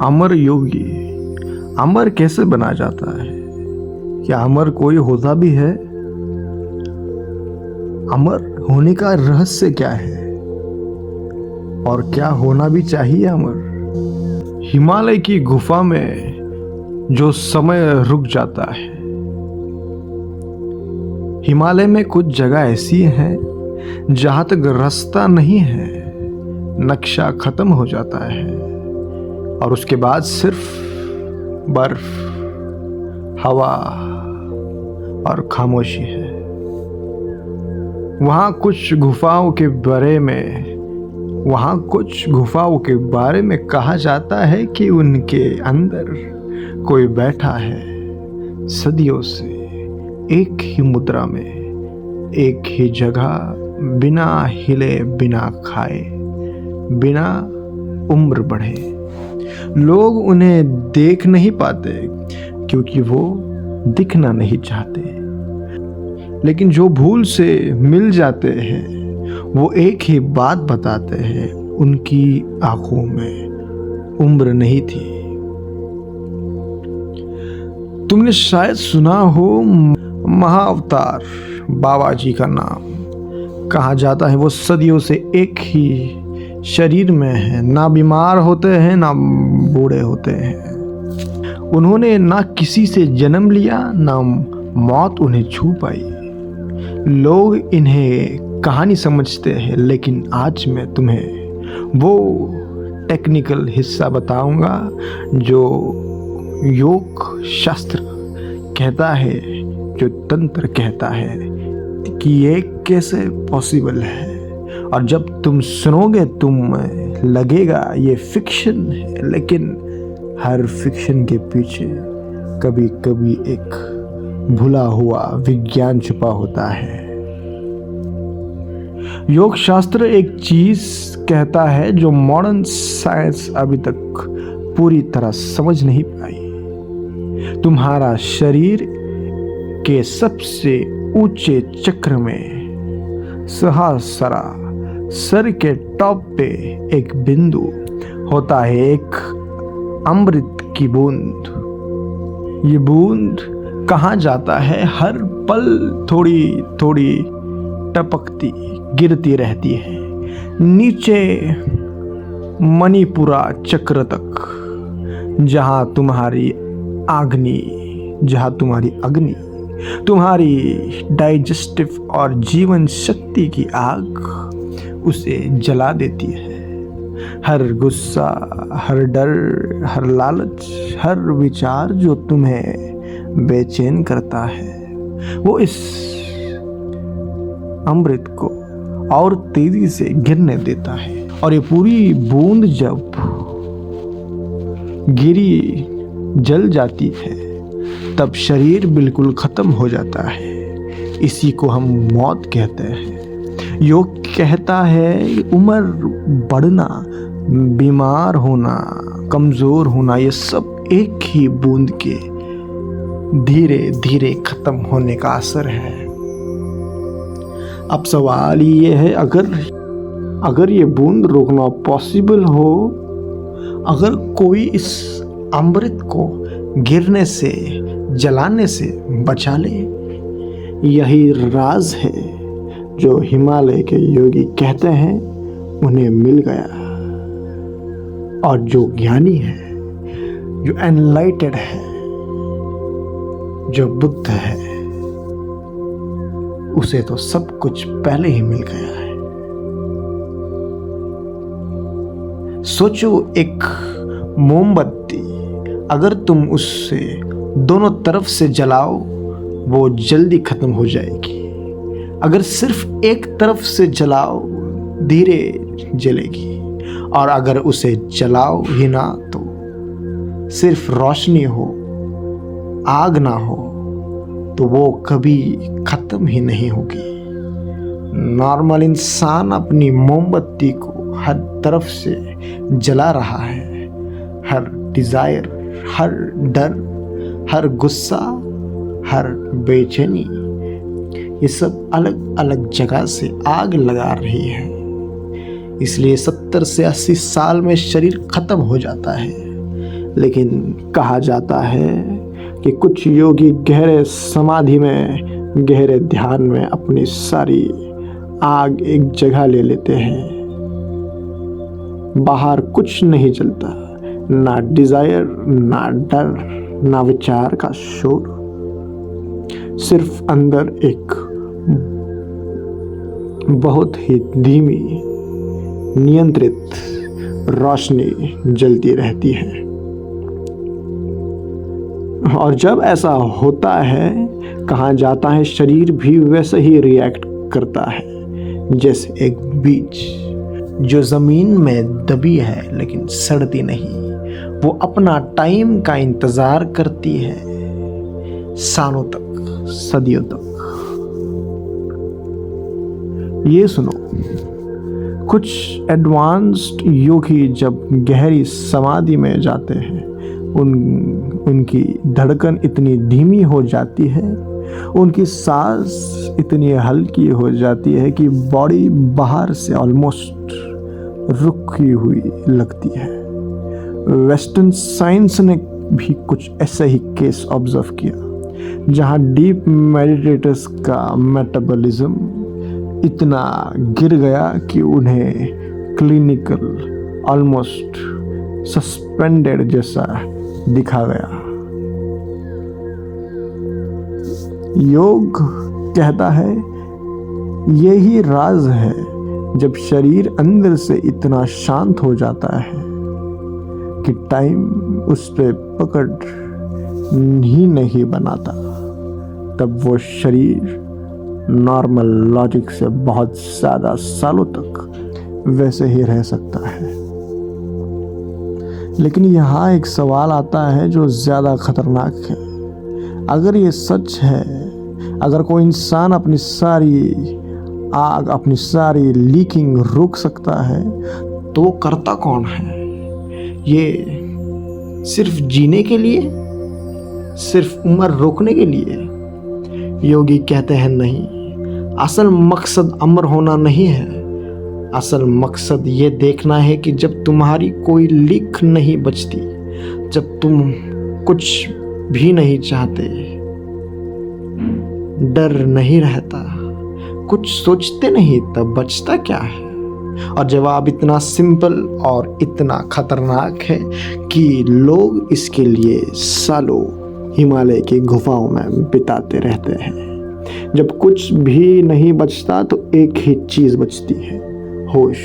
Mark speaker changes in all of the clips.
Speaker 1: अमर योगी अमर कैसे बना जाता है? क्या अमर कोई होता भी है? अमर होने का रहस्य क्या है? और क्या होना भी चाहिए अमर? हिमालय की गुफा में जो समय रुक जाता है। हिमालय में कुछ जगह ऐसी है जहां तक रास्ता नहीं है, नक्शा खत्म हो जाता है और उसके बाद सिर्फ बर्फ, हवा और खामोशी है। वहां कुछ गुफाओं के बारे में कहा जाता है कि उनके अंदर कोई बैठा है, सदियों से एक ही मुद्रा में, एक ही जगह, बिना हिले, बिना खाए, बिना उम्र बढ़े। लोग उन्हें देख नहीं पाते क्योंकि वो दिखना नहीं चाहते, लेकिन जो भूल से मिल जाते हैं वो एक ही बात बताते हैं, उनकी आंखों में उम्र नहीं थी। तुमने शायद सुना हो महाअवतार बाबा जी का नाम। कहा जाता है वो सदियों से एक ही शरीर में है, ना बीमार होते हैं ना बूढ़े होते हैं। उन्होंने ना किसी से जन्म लिया, ना मौत उन्हें छू पाई। लोग इन्हें कहानी समझते हैं, लेकिन आज मैं तुम्हें वो टेक्निकल हिस्सा बताऊंगा जो योग शास्त्र कहता है, जो तंत्र कहता है कि ये कैसे पॉसिबल है। और जब तुम सुनोगे तुम लगेगा ये फिक्शन है, लेकिन हर फिक्शन के पीछे कभी कभी एक भुला हुआ विज्ञान छुपा होता है। योग शास्त्र एक चीज कहता है जो मॉडर्न साइंस अभी तक पूरी तरह समझ नहीं पाई। तुम्हारा शरीर के सबसे ऊंचे चक्र में सहस्रा सर के टॉप पे एक बिंदु होता है, एक अमृत की बूंद। ये बूंद कहाँ जाता है, हर पल थोड़ी थोड़ी टपकती गिरती रहती है नीचे मणिपुरा चक्र तक, जहां तुम्हारी अग्नि, तुम्हारी डाइजेस्टिव और जीवन शक्ति की आग उसे जला देती है। हर गुस्सा, हर डर, हर लालच, हर विचार जो तुम्हें बेचैन करता है, वो इस अमृत को और तेजी से गिरने देता है। और ये पूरी बूंद जब गिरी जल जाती है तब शरीर बिल्कुल खत्म हो जाता है। इसी को हम मौत कहते हैं। योग कहता है उम्र बढ़ना, बीमार होना, कमजोर होना, ये सब एक ही बूंद के धीरे धीरे खत्म होने का असर है। अब सवाल ये है, अगर ये बूंद रोकना पॉसिबल हो, अगर कोई इस अमृत को गिरने से, जलाने से बचा ले, यही राज है जो हिमालय के योगी कहते हैं उन्हें मिल गया। और जो ज्ञानी है, जो एनलाइटेड है, जो बुद्ध है, उसे तो सब कुछ पहले ही मिल गया है। सोचो, एक मोमबत्ती अगर तुम उससे दोनों तरफ से जलाओ वो जल्दी खत्म हो जाएगी। अगर सिर्फ एक तरफ से जलाओ धीरे जलेगी, और अगर उसे जलाओ ही ना तो सिर्फ रोशनी हो, आग ना हो, तो वो कभी खत्म ही नहीं होगी। नॉर्मल इंसान अपनी मोमबत्ती को हर तरफ से जला रहा है। हर डिजायर, हर डर, हर गुस्सा, हर बेचैनी, ये सब अलग अलग जगह से आग लगा रही है। इसलिए 70 से 80 साल में शरीर खत्म हो जाता है। लेकिन कहा जाता है कि कुछ योगी गहरे समाधि में, गहरे ध्यान में अपनी सारी आग एक जगह ले लेते हैं। बाहर कुछ नहीं चलता, ना डिजायर, ना डर, ना विचार का शोर, सिर्फ अंदर एक बहुत ही धीमी नियंत्रित रोशनी जलती रहती है। और जब ऐसा होता है, कहा जाता है शरीर भी वैसे ही रिएक्ट करता है जैसे एक बीज जो जमीन में दबी है लेकिन सड़ती नहीं। वो अपना टाइम का इंतजार करती है, सालों तक, सदियों तक। ये सुनो, कुछ एडवांस्ड योगी जब गहरी समाधि में जाते हैं, उनकी धड़कन इतनी धीमी हो जाती है, उनकी सांस इतनी हल्की हो जाती है कि बॉडी बाहर से ऑलमोस्ट रुकी हुई लगती है। वेस्टर्न साइंस ने भी कुछ ऐसे ही केस ऑब्जर्व किया, जहां डीप मेडिटेटर्स का मेटाबॉलिज्म इतना गिर गया कि उन्हें क्लिनिकल ऑलमोस्ट सस्पेंडेड जैसा दिखा गया। योग कहता है यही राज है, जब शरीर अंदर से इतना शांत हो जाता है कि टाइम उस पे पकड़ ही नहीं बनाता, तब वो शरीर नॉर्मल लॉजिक से बहुत ज़्यादा सालों तक वैसे ही रह सकता है। लेकिन यहाँ एक सवाल आता है जो ज़्यादा खतरनाक है। अगर ये सच है, अगर कोई इंसान अपनी सारी आग, अपनी सारी लीकिंग रोक सकता है, तो वो करता कौन है? ये सिर्फ जीने के लिए, सिर्फ उम्र रोकने के लिए? योगी कहते हैं नहीं, असल मकसद अमर होना नहीं है। असल मकसद ये देखना है कि जब तुम्हारी कोई लीक नहीं बचती, जब तुम कुछ भी नहीं चाहते, डर नहीं रहता, कुछ सोचते नहीं, तब बचता क्या है? और जवाब इतना सिंपल और इतना खतरनाक है कि लोग इसके लिए सालों हिमालय की गुफाओं में बिताते रहते हैं। जब कुछ भी नहीं बचता तो एक ही चीज बचती है, होश,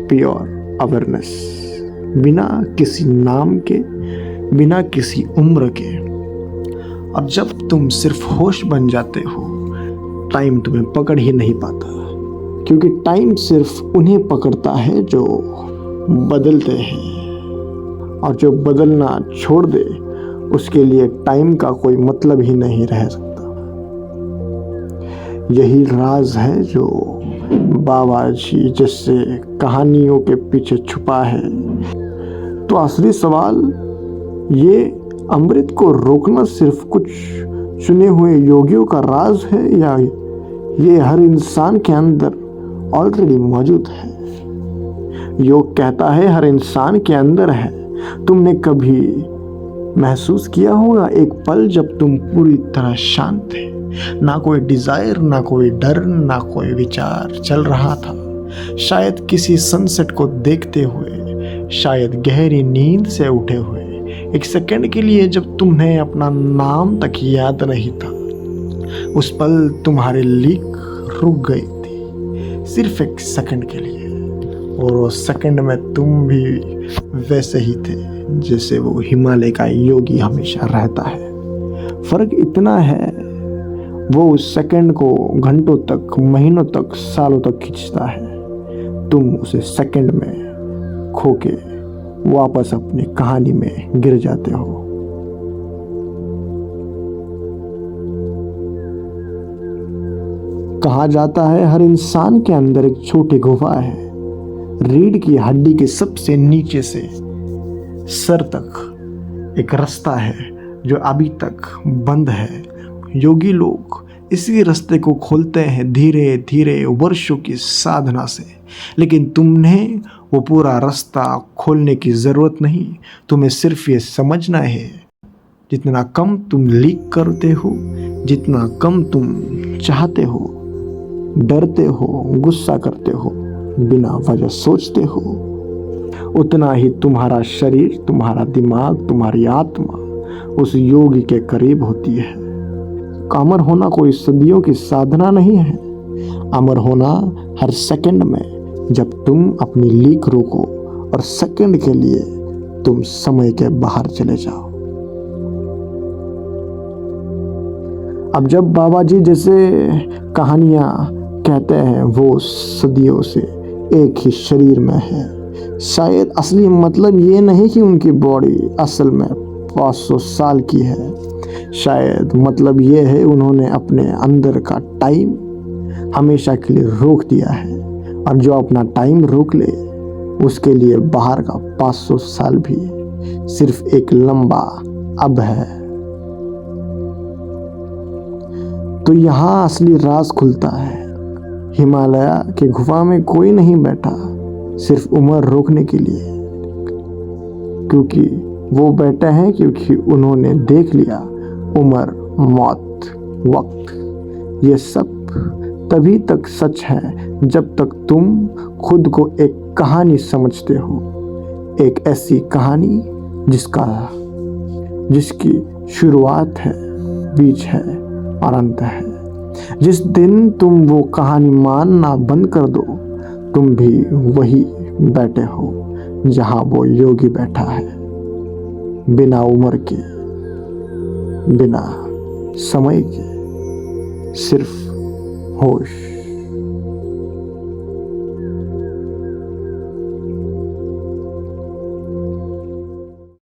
Speaker 1: प्योर अवेयरनेस, बिना किसी नाम के, बिना किसी उम्र के। और जब तुम सिर्फ होश बन जाते हो, टाइम तुम्हें पकड़ ही नहीं पाता, क्योंकि टाइम सिर्फ उन्हें पकड़ता है जो बदलते हैं, और जो बदलना छोड़ दे उसके लिए टाइम का कोई मतलब ही नहीं रह सकता। यही राज है जो बाबा जी जैसे कहानियों के पीछे छुपा है। तो असली सवाल ये, अमृत को रोकना सिर्फ कुछ चुने हुए योगियों का राज है, या ये हर इंसान के अंदर ऑलरेडी मौजूद है? योग कहता है हर इंसान के अंदर है। तुमने कभी महसूस किया होगा एक पल जब तुम पूरी तरह शांत थे, ना कोई डिजायर, ना कोई डर, ना कोई विचार चल रहा था? शायद किसी सनसेट को देखते हुए, शायद गहरी नींद से उठे हुए, एक सेकंड के लिए जब तुम्हें अपना नाम तक याद नहीं था। उस पल तुम्हारी लीक रुक गई थी, सिर्फ एक सेकंड के लिए, और वो सेकंड में तुम भी वैसे ही थे जैसे वो हिमालय का योगी हमेशा रहता है। फर्क इतना है, वो उस सेकंड को घंटों तक, महीनों तक, सालों तक खींचता है। तुम उसे सेकंड में खो के वापस अपनी कहानी में गिर जाते हो। कहा जाता है हर इंसान के अंदर एक छोटी गुफा है, रीढ़ की हड्डी के सबसे नीचे से सर तक एक रास्ता है जो अभी तक बंद है। योगी लोग इसी रास्ते को खोलते हैं धीरे धीरे, वर्षों की साधना से। लेकिन तुमने वो पूरा रास्ता खोलने की ज़रूरत नहीं, तुम्हें सिर्फ ये समझना है जितना कम तुम लीक करते हो, जितना कम तुम चाहते हो, डरते हो, गुस्सा करते हो, बिना वजह सोचते हो, उतना ही तुम्हारा शरीर, तुम्हारा दिमाग, तुम्हारी आत्मा उस योगी के करीब होती है। अमर होना कोई सदियों की साधना नहीं है। अमर होना हर सेकंड में, जब तुम अपनी लीक रोको और सेकंड के लिए तुम समय के बाहर चले जाओ। अब जब बाबा जी जैसे कहानियां कहते हैं वो सदियों से एक ही शरीर में है, शायद असली मतलब ये नहीं कि उनकी बॉडी असल में 500 साल की है। शायद मतलब ये है उन्होंने अपने अंदर का टाइम हमेशा के लिए रोक दिया है, और जो अपना टाइम रोक ले उसके लिए बाहर का 500 साल भी सिर्फ एक लंबा अब है। तो यहाँ असली राज खुलता है। हिमालय के गुफा में कोई नहीं बैठा सिर्फ उम्र रोकने के लिए, क्योंकि वो बैठे हैं क्योंकि उन्होंने देख लिया उम्र, मौत, वक्त ये सब तभी तक सच है जब तक तुम खुद को एक कहानी समझते हो, एक ऐसी कहानी जिसकी शुरुआत है, बीच है और अंत है। जिस दिन तुम वो कहानी मानना बंद कर दो, तुम भी वही बैठे हो जहां वो योगी बैठा है, बिना उम्र के, बिना समय के, सिर्फ होश।